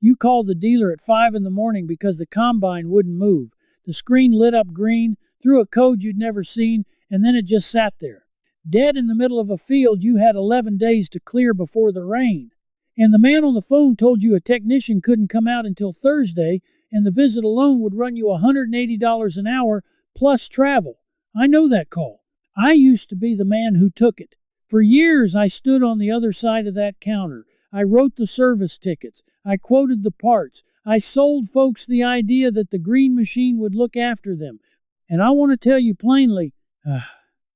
You called the dealer at 5 in the morning because the combine wouldn't move. The screen lit up green, threw a code you'd never seen, and then it just sat there. Dead in the middle of a field you had 11 days to clear before the rain. And the man on the phone told you a technician couldn't come out until Thursday, and the visit alone would run you $180 an hour plus travel. I know that call. I used to be the man who took it. For years I stood on the other side of that counter. I wrote the service tickets. I quoted the parts. I sold folks the idea that the green machine would look after them. And I want to tell you plainly,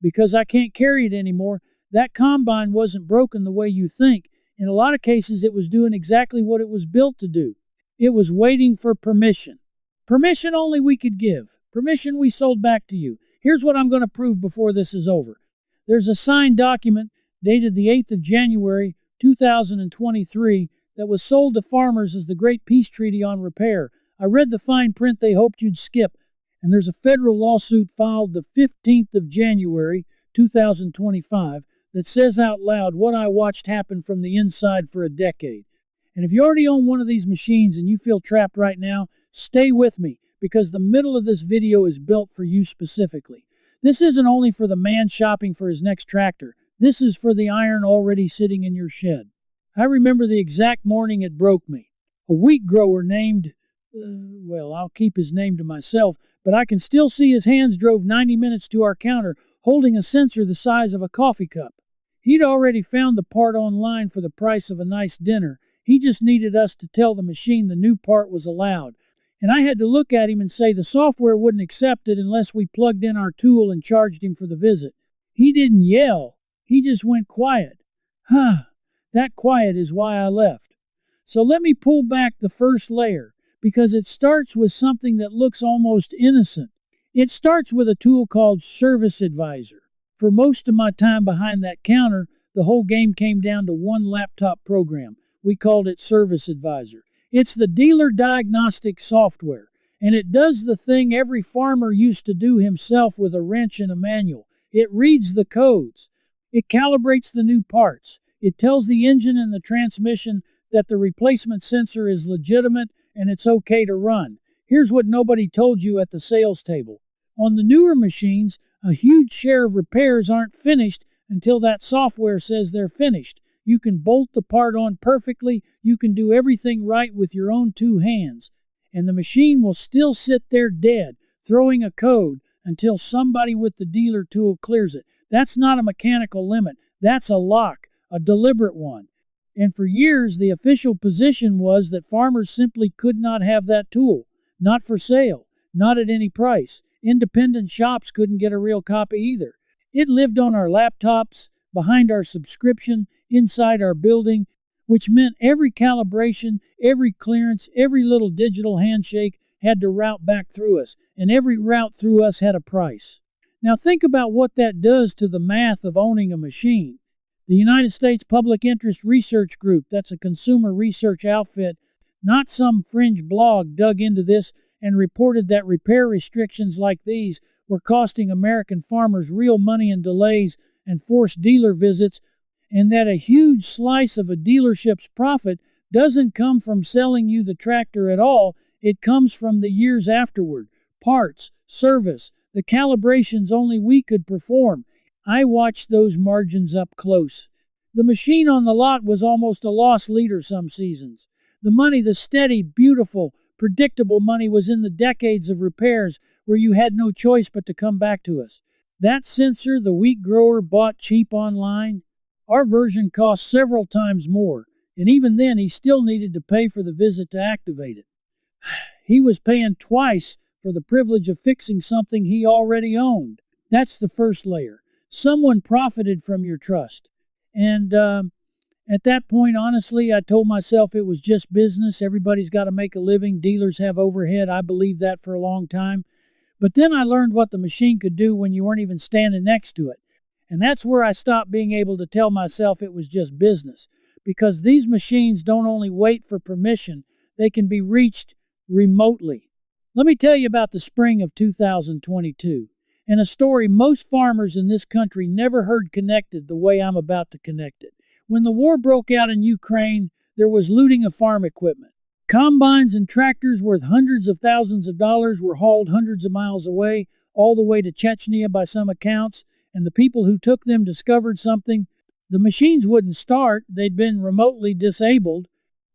because I can't carry it anymore, that combine wasn't broken the way you think. In a lot of cases, it was doing exactly what it was built to do. It was waiting for permission. Permission only we could give. Permission we sold back to you. Here's what I'm going to prove before this is over. There's a signed document dated the 8th of January, 2023 that was sold to farmers as the Great Peace Treaty on Repair. I read the fine print they hoped you'd skip, and there's a federal lawsuit filed the 15th of January, 2025 that says out loud what I watched happen from the inside for a decade. And if you already own one of these machines and you feel trapped right now, stay with me, because the middle of this video is built for you specifically. This isn't only for the man shopping for his next tractor. This is for the iron already sitting in your shed. I remember the exact morning it broke me. A wheat grower named, I'll keep his name to myself, but I can still see his hands drove 90 minutes to our counter holding a sensor the size of a coffee cup. He'd already found the part online for the price of a nice dinner. He just needed us to tell the machine the new part was allowed. And I had to look at him and say the software wouldn't accept it unless we plugged in our tool and charged him for the visit. He didn't yell. He just went quiet. That quiet is why I left. So let me pull back the first layer, because it starts with something that looks almost innocent. It starts with a tool called Service Advisor. For most of my time behind that counter, the whole game came down to one laptop program. We called it Service Advisor. It's the dealer diagnostic software, and it does the thing every farmer used to do himself with a wrench and a manual. It reads the codes. It calibrates the new parts. It tells the engine and the transmission that the replacement sensor is legitimate and it's okay to run. Here's what nobody told you at the sales table. On the newer machines, a huge share of repairs aren't finished until that software says they're finished. You can bolt the part on perfectly, you can do everything right with your own two hands, and the machine will still sit there dead, throwing a code until somebody with the dealer tool clears it. That's not a mechanical limit, that's a lock, a deliberate one. And for years, the official position was that farmers simply could not have that tool. Not for sale, not at any price. Independent shops couldn't get a real copy either. It lived on our laptops, behind our subscription, inside our building, which meant every calibration, every clearance, every little digital handshake had to route back through us, and every route through us had a price. Now think about what that does to the math of owning a machine. The United States Public Interest Research Group, that's a consumer research outfit, not some fringe blog, dug into this and reported that repair restrictions like these were costing American farmers real money in delays and forced dealer visits, and that a huge slice of a dealership's profit doesn't come from selling you the tractor at all, it comes from the years afterward. Parts, service, the calibrations only we could perform. I watched those margins up close. The machine on the lot was almost a loss leader some seasons. The money, the steady, beautiful, predictable money was in the decades of repairs where you had no choice but to come back to us. That sensor the wheat grower bought cheap online, our version cost several times more, and even then he still needed to pay for the visit to activate it. He was paying twice for the privilege of fixing something he already owned. That's the first layer. Someone profited from your trust. And at that point, honestly, I told myself it was just business. Everybody's got to make a living. Dealers have overhead. I believed that for a long time. But then I learned what the machine could do when you weren't even standing next to it. And that's where I stopped being able to tell myself it was just business. Because these machines don't only wait for permission, they can be reached remotely. Let me tell you about the spring of 2022. And a story most farmers in this country never heard connected the way I'm about to connect it. When the war broke out in Ukraine, there was looting of farm equipment. Combines and tractors worth hundreds of thousands of dollars were hauled hundreds of miles away, all the way to Chechnya by some accounts, and the people who took them discovered something. The machines wouldn't start, they'd been remotely disabled,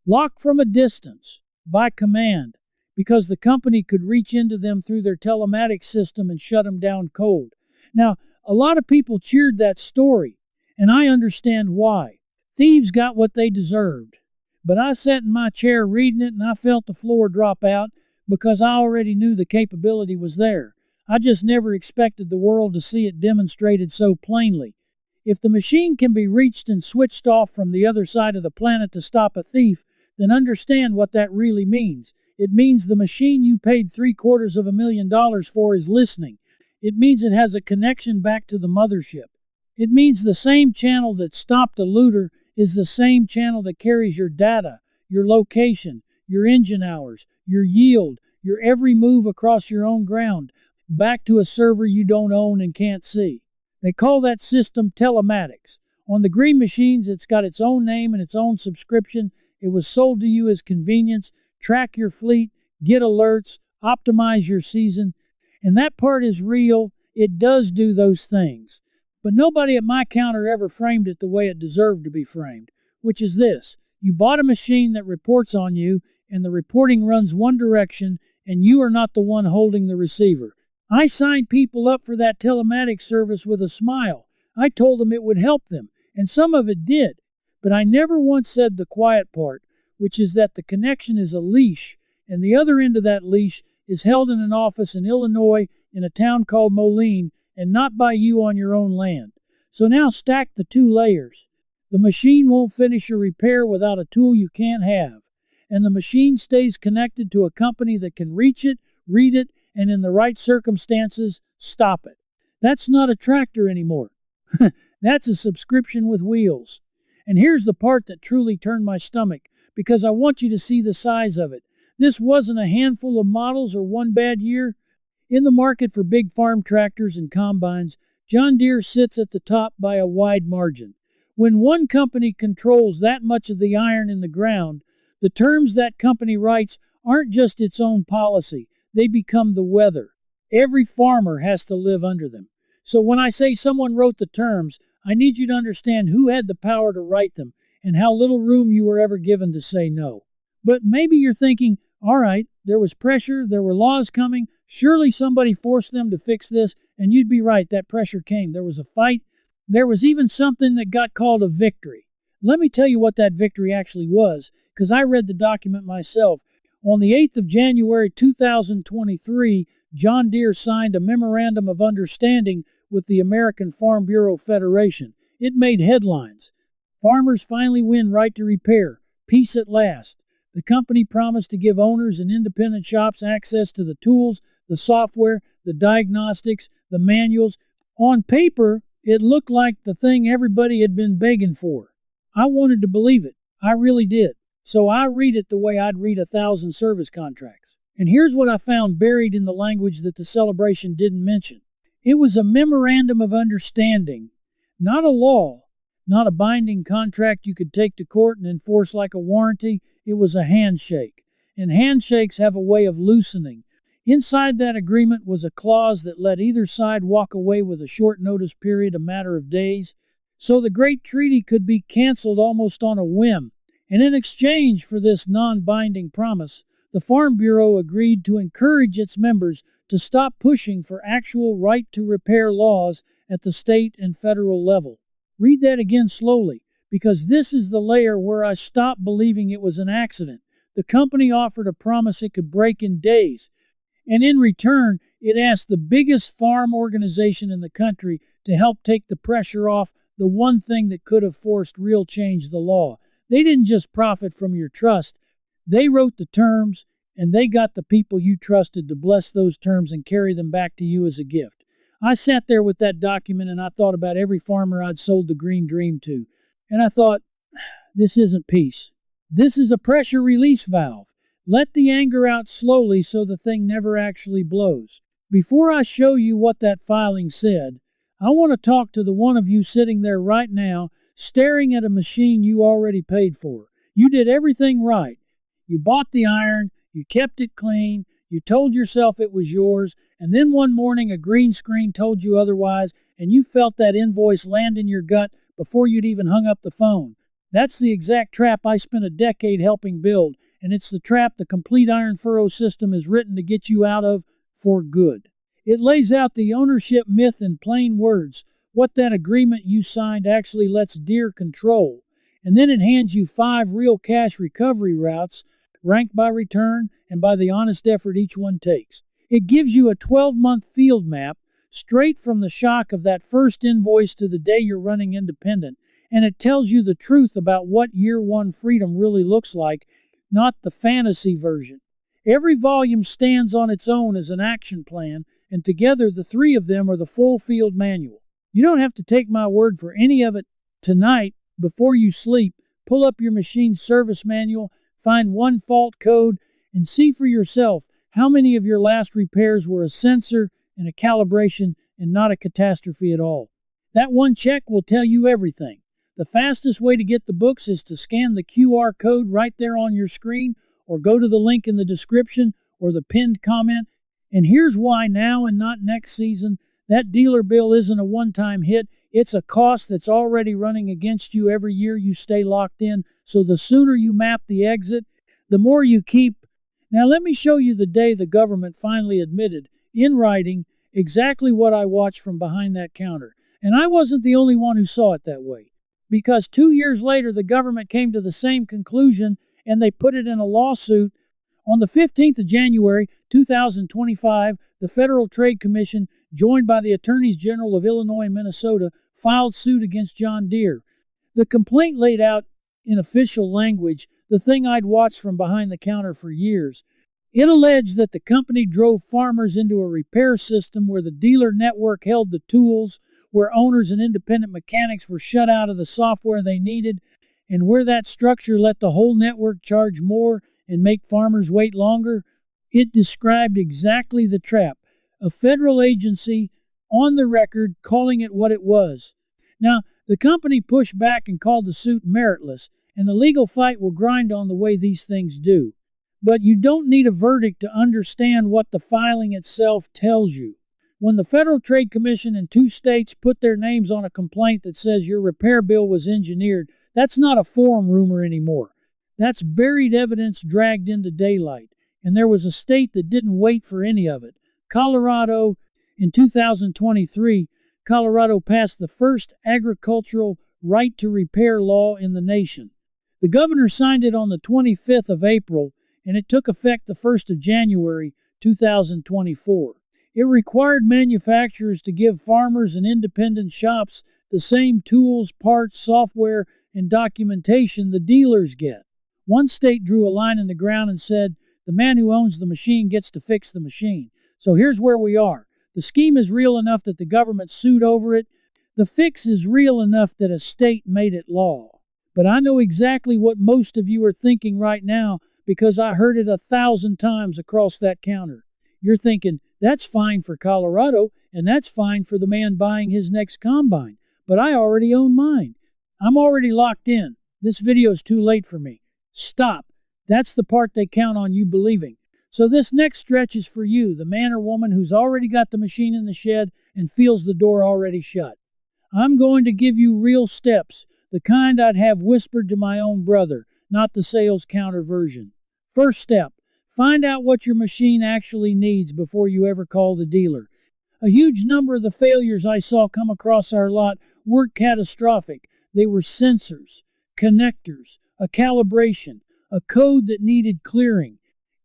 locked from a distance, by command, because the company could reach into them through their telematics system and shut them down cold. Now, a lot of people cheered that story, and I understand why. Thieves got what they deserved. But I sat in my chair reading it and I felt the floor drop out because I already knew the capability was there. I just never expected the world to see it demonstrated so plainly. If the machine can be reached and switched off from the other side of the planet to stop a thief, then understand what that really means. It means the machine you paid $750,000 for is listening. It means it has a connection back to the mothership. It means the same channel that stopped a looter is the same channel that carries your data, your location, your engine hours, your yield, your every move across your own ground, back to a server you don't own and can't see. They call that system telematics. On the green machines, it's got its own name and its own subscription. It was sold to you as convenience. Track your fleet, get alerts, optimize your season. And that part is real. It does do those things. But nobody at my counter ever framed it the way it deserved to be framed, which is this. You bought a machine that reports on you, and the reporting runs one direction, and you are not the one holding the receiver. I signed people up for that telematics service with a smile. I told them it would help them, and some of it did. But I never once said the quiet part, which is that the connection is a leash, and the other end of that leash is held in an office in Illinois in a town called Moline, and not by you on your own land. So now stack the two layers. The machine won't finish a repair without a tool you can't have, and the machine stays connected to a company that can reach it, read it, and in the right circumstances, stop it. That's not a tractor anymore. That's a subscription with wheels. And here's the part that truly turned my stomach, because I want you to see the size of it. This wasn't a handful of models or one bad year. In the market for big farm tractors and combines, John Deere sits at the top by a wide margin. When one company controls that much of the iron in the ground, the terms that company writes aren't just its own policy, they become the weather. Every farmer has to live under them. So when I say someone wrote the terms, I need you to understand who had the power to write them and how little room you were ever given to say no. But maybe you're thinking, all right, there was pressure, there were laws coming, surely somebody forced them to fix this, and you'd be right, that pressure came. There was a fight. There was even something that got called a victory. Let me tell you what that victory actually was, because I read the document myself. On the 8th of January 2023, John Deere signed a Memorandum of Understanding with the American Farm Bureau Federation. It made headlines. Farmers finally win right to repair. Peace at last. The company promised to give owners and independent shops access to the tools, the software, the diagnostics, the manuals. On paper, it looked like the thing everybody had been begging for. I wanted to believe it. I really did. So I read it the way I'd read 1,000 service contracts. And here's what I found buried in the language that the celebration didn't mention. It was a memorandum of understanding, not a law, not a binding contract you could take to court and enforce like a warranty. It was a handshake. And handshakes have a way of loosening. Inside that agreement was a clause that let either side walk away with a short notice period, a matter of days. So the great treaty could be canceled almost on a whim. And in exchange for this non-binding promise, the Farm Bureau agreed to encourage its members to stop pushing for actual right-to-repair laws at the state and federal level. Read that again slowly, because this is the layer where I stopped believing it was an accident. The company offered a promise it could break in days, and in return, it asked the biggest farm organization in the country to help take the pressure off the one thing that could have forced real change, the law. They didn't just profit from your trust. They wrote the terms, and they got the people you trusted to bless those terms and carry them back to you as a gift. I sat there with that document and I thought about every farmer I'd sold the Green Dream to. And I thought, this isn't peace. This is a pressure release valve. Let the anger out slowly so the thing never actually blows. Before I show you what that filing said, I want to talk to the one of you sitting there right now, staring at a machine you already paid for. You did everything right. You bought the iron, you kept it clean, you told yourself it was yours, and then one morning a green screen told you otherwise, and you felt that invoice land in your gut before you'd even hung up the phone. That's the exact trap I spent a decade helping build, and it's the trap the complete iron furrow system is written to get you out of for good. It lays out the ownership myth in plain words, what that agreement you signed actually lets Deere control, and then it hands you 5 real cash recovery routes, ranked by return and by the honest effort each one takes. It gives you a 12-month field map, straight from the shock of that first invoice to the day you're running independent, and it tells you the truth about what year one freedom really looks like, not the fantasy version. Every volume stands on its own as an action plan, and together the 3 of them are the full field manual. You don't have to take my word for any of it. Tonight, before you sleep, pull up your machine's service manual, find one fault code, and see for yourself how many of your last repairs were a sensor and a calibration and not a catastrophe at all. That one check will tell you everything. The fastest way to get the books is to scan the QR code right there on your screen, or go to the link in the description or the pinned comment. And here's why now and not next season. That dealer bill isn't a one-time hit. It's a cost that's already running against you every year you stay locked in. So the sooner you map the exit, the more you keep. Now let me show you the day the government finally admitted, in writing, exactly what I watched from behind that counter. And I wasn't the only one who saw it that way. Because 2 years later, the government came to the same conclusion, and they put it in a lawsuit. On the 15th of January, 2025, the Federal Trade Commission, joined by the Attorneys General of Illinois and Minnesota, filed suit against John Deere. The complaint laid out, in official language, the thing I'd watched from behind the counter for years. It alleged that the company drove farmers into a repair system where the dealer network held the tools, where owners and independent mechanics were shut out of the software they needed, and where that structure let the whole network charge more and make farmers wait longer. It described exactly the trap, a federal agency on the record calling it what it was. Now, the company pushed back and called the suit meritless, and the legal fight will grind on the way these things do. But you don't need a verdict to understand what the filing itself tells you. When the Federal Trade Commission in 2 states put their names on a complaint that says your repair bill was engineered, that's not a forum rumor anymore. That's buried evidence dragged into daylight. And there was a state that didn't wait for any of it. Colorado. In 2023, Colorado passed the first agricultural right to repair law in the nation. The governor signed it on the 25th of April, and it took effect the 1st of January 2024. It required manufacturers to give farmers and independent shops the same tools, parts, software, and documentation the dealers get. One state drew a line in the ground and said, the man who owns the machine gets to fix the machine. So here's where we are. The scheme is real enough that the government sued over it. The fix is real enough that a state made it law. But I know exactly what most of you are thinking right now because I heard it 1,000 times across that counter. You're thinking, that's fine for Colorado, and that's fine for the man buying his next combine. But I already own mine. I'm already locked in. This video's too late for me. Stop. That's the part they count on you believing. So this next stretch is for you, the man or woman who's already got the machine in the shed and feels the door already shut. I'm going to give you real steps, the kind I'd have whispered to my own brother, not the sales counter version. First step, find out what your machine actually needs before you ever call the dealer. A huge number of the failures I saw come across our lot weren't catastrophic. They were sensors, connectors, a calibration, a code that needed clearing.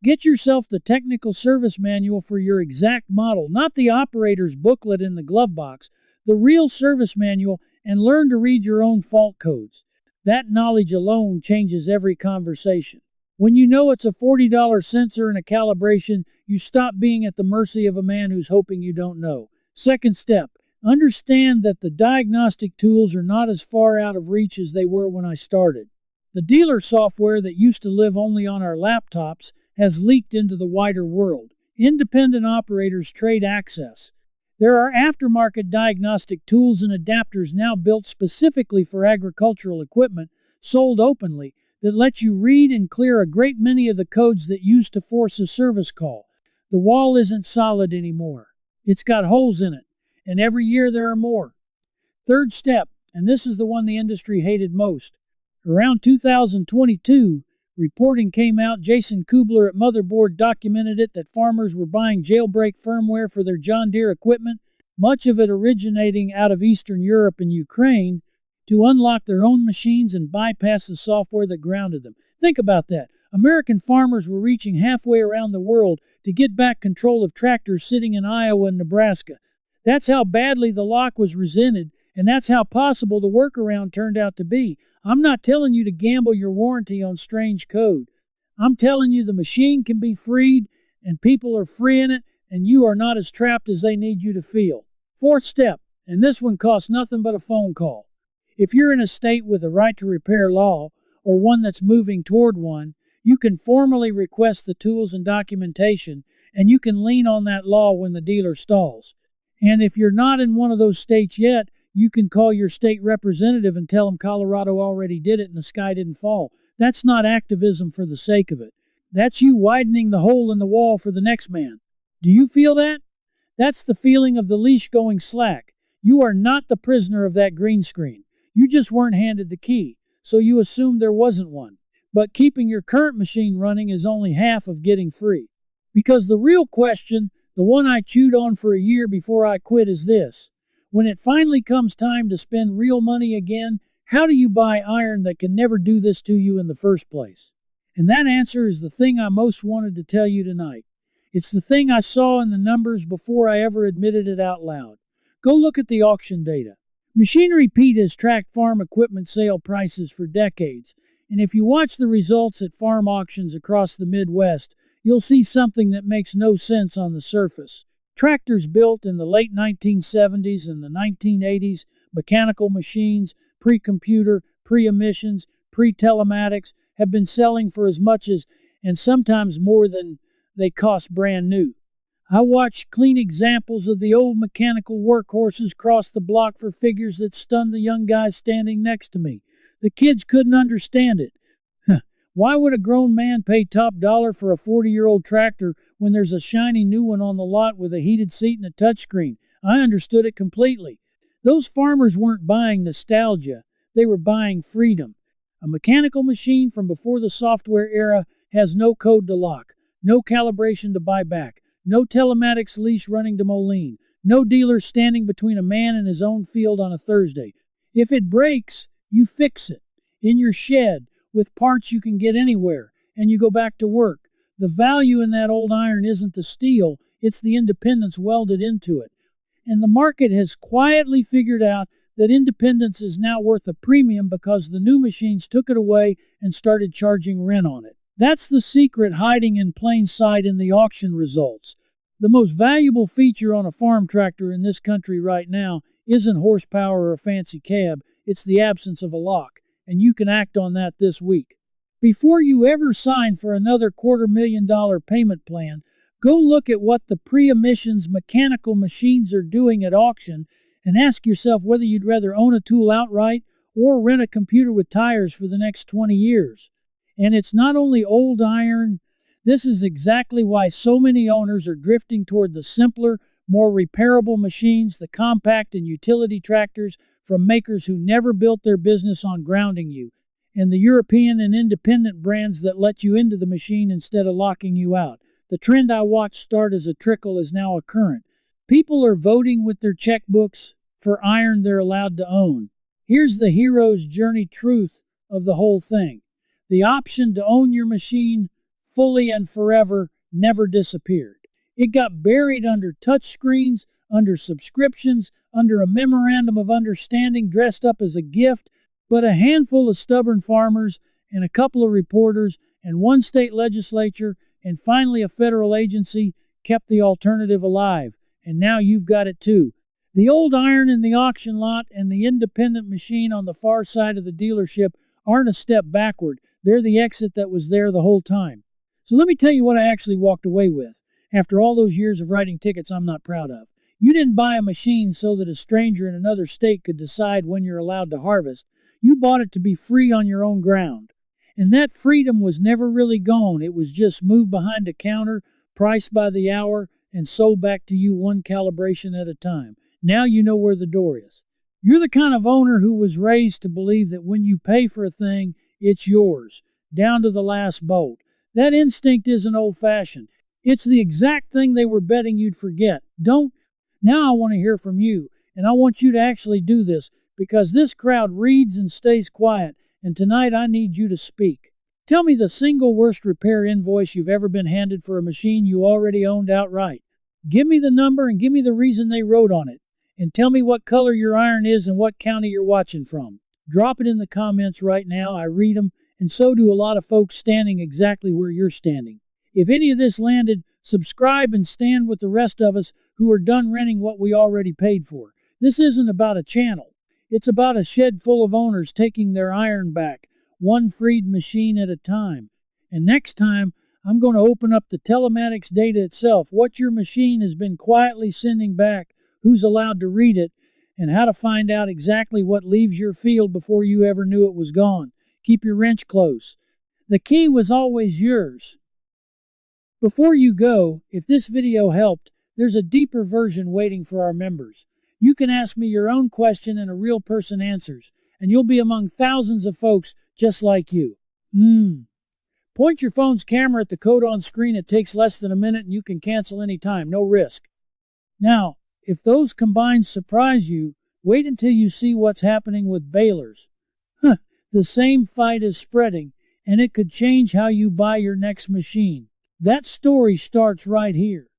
Get yourself the technical service manual for your exact model, not the operator's booklet in the glove box, the real service manual, and learn to read your own fault codes. That knowledge alone changes every conversation. When you know it's a $40 sensor and a calibration, you stop being at the mercy of a man who's hoping you don't know. Second step, understand that the diagnostic tools are not as far out of reach as they were when I started. The dealer software that used to live only on our laptops has leaked into the wider world. Independent operators trade access. There are aftermarket diagnostic tools and adapters now built specifically for agricultural equipment, sold openly, that let you read and clear a great many of the codes that used to force a service call. The wall isn't solid anymore. It's got holes in it, and every year there are more. Third step, and this is the one the industry hated most. Around 2022, reporting came out. Jason Kubler at Motherboard documented it that farmers were buying jailbreak firmware for their John Deere equipment, much of it originating out of Eastern Europe and Ukraine, to unlock their own machines and bypass the software that grounded them. Think about that. American farmers were reaching halfway around the world to get back control of tractors sitting in Iowa and Nebraska. That's how badly the lock was resented, and that's how possible the workaround turned out to be. I'm not telling you to gamble your warranty on strange code. I'm telling you the machine can be freed, and people are freeing it, and you are not as trapped as they need you to feel. Fourth step, and this one costs nothing but a phone call. If you're in a state with a right to repair law, or one that's moving toward one, you can formally request the tools and documentation, and you can lean on that law when the dealer stalls. And if you're not in one of those states yet, you can call your state representative and tell them Colorado already did it and the sky didn't fall. That's not activism for the sake of it. That's you widening the hole in the wall for the next man. Do you feel that? That's the feeling of the leash going slack. You are not the prisoner of that green screen. You just weren't handed the key, so you assumed there wasn't one. But keeping your current machine running is only half of getting free. Because the real question, the one I chewed on for a year before I quit, is this. When it finally comes time to spend real money again, how do you buy iron that can never do this to you in the first place? And that answer is the thing I most wanted to tell you tonight. It's the thing I saw in the numbers before I ever admitted it out loud. Go look at the auction data. Machinery Pete has tracked farm equipment sale prices for decades, and if you watch the results at farm auctions across the Midwest, you'll see something that makes no sense on the surface. Tractors built in the late 1970s and the 1980s, mechanical machines, pre-computer, pre-emissions, pre-telematics, have been selling for as much as, and sometimes more than, they cost brand new. I watched clean examples of the old mechanical workhorses cross the block for figures that stunned the young guys standing next to me. The kids couldn't understand it. Why would a grown man pay top dollar for a 40-year-old tractor when there's a shiny new one on the lot with a heated seat and a touchscreen? I understood it completely. Those farmers weren't buying nostalgia. They were buying freedom. A mechanical machine from before the software era has no code to lock, no calibration to buy back, no telematics leash running to Moline, no dealer standing between a man and his own field on a Thursday. If it breaks, you fix it. In your shed, with parts you can get anywhere, and you go back to work. The value in that old iron isn't the steel, it's the independence welded into it. And the market has quietly figured out that independence is now worth a premium because the new machines took it away and started charging rent on it. That's the secret hiding in plain sight in the auction results. The most valuable feature on a farm tractor in this country right now isn't horsepower or a fancy cab, it's the absence of a lock. And you can act on that this week. Before you ever sign for another $250,000 payment plan, go look at what the pre-emissions mechanical machines are doing at auction and ask yourself whether you'd rather own a tool outright or rent a computer with tires for the next 20 years. And it's not only old iron. This is exactly why so many owners are drifting toward the simpler, more repairable machines, the compact and utility tractors from makers who never built their business on grounding you, and the European and independent brands that let you into the machine instead of locking you out. The trend I watched start as a trickle is now a current. People are voting with their checkbooks for iron they're allowed to own. Here's the hero's journey truth of the whole thing. The option to own your machine fully and forever never disappeared. It got buried under touchscreens, under subscriptions, under a memorandum of understanding dressed up as a gift, but a handful of stubborn farmers and a couple of reporters and one state legislature and finally a federal agency kept the alternative alive, and now you've got it too. The old iron in the auction lot and the independent machine on the far side of the dealership aren't a step backward, they're the exit that was there the whole time. So let me tell you what I actually walked away with, after all those years of writing tickets I'm not proud of. You didn't buy a machine so that a stranger in another state could decide when you're allowed to harvest. You bought it to be free on your own ground. And that freedom was never really gone. It was just moved behind a counter, priced by the hour, and sold back to you one calibration at a time. Now you know where the door is. You're the kind of owner who was raised to believe that when you pay for a thing, it's yours, down to the last bolt. That instinct isn't old-fashioned. It's the exact thing they were betting you'd forget. Don't. Now I want to hear from you, and I want you to actually do this, because this crowd reads and stays quiet, and tonight I need you to speak. Tell me the single worst repair invoice you've ever been handed for a machine you already owned outright. Give me the number and give me the reason they wrote on it. And tell me what color your iron is and what county you're watching from. Drop it in the comments right now. I read them, and so do a lot of folks standing exactly where you're standing. If any of this landed, subscribe and stand with the rest of us who are done renting what we already paid for. This isn't about a channel. It's about a shed full of owners taking their iron back, one freed machine at a time. And next time, I'm going to open up the telematics data itself, what your machine has been quietly sending back, who's allowed to read it, and how to find out exactly what leaves your field before you ever knew it was gone. Keep your wrench close. The key was always yours. Before you go, if this video helped, there's a deeper version waiting for our members. You can ask me your own question and a real person answers, and you'll be among thousands of folks just like you. Point your phone's camera at the code on screen. It takes less than a minute and you can cancel any time, no risk. Now, if those combines surprise you, wait until you see what's happening with balers. The same fight is spreading, and it could change how you buy your next machine. That story starts right here.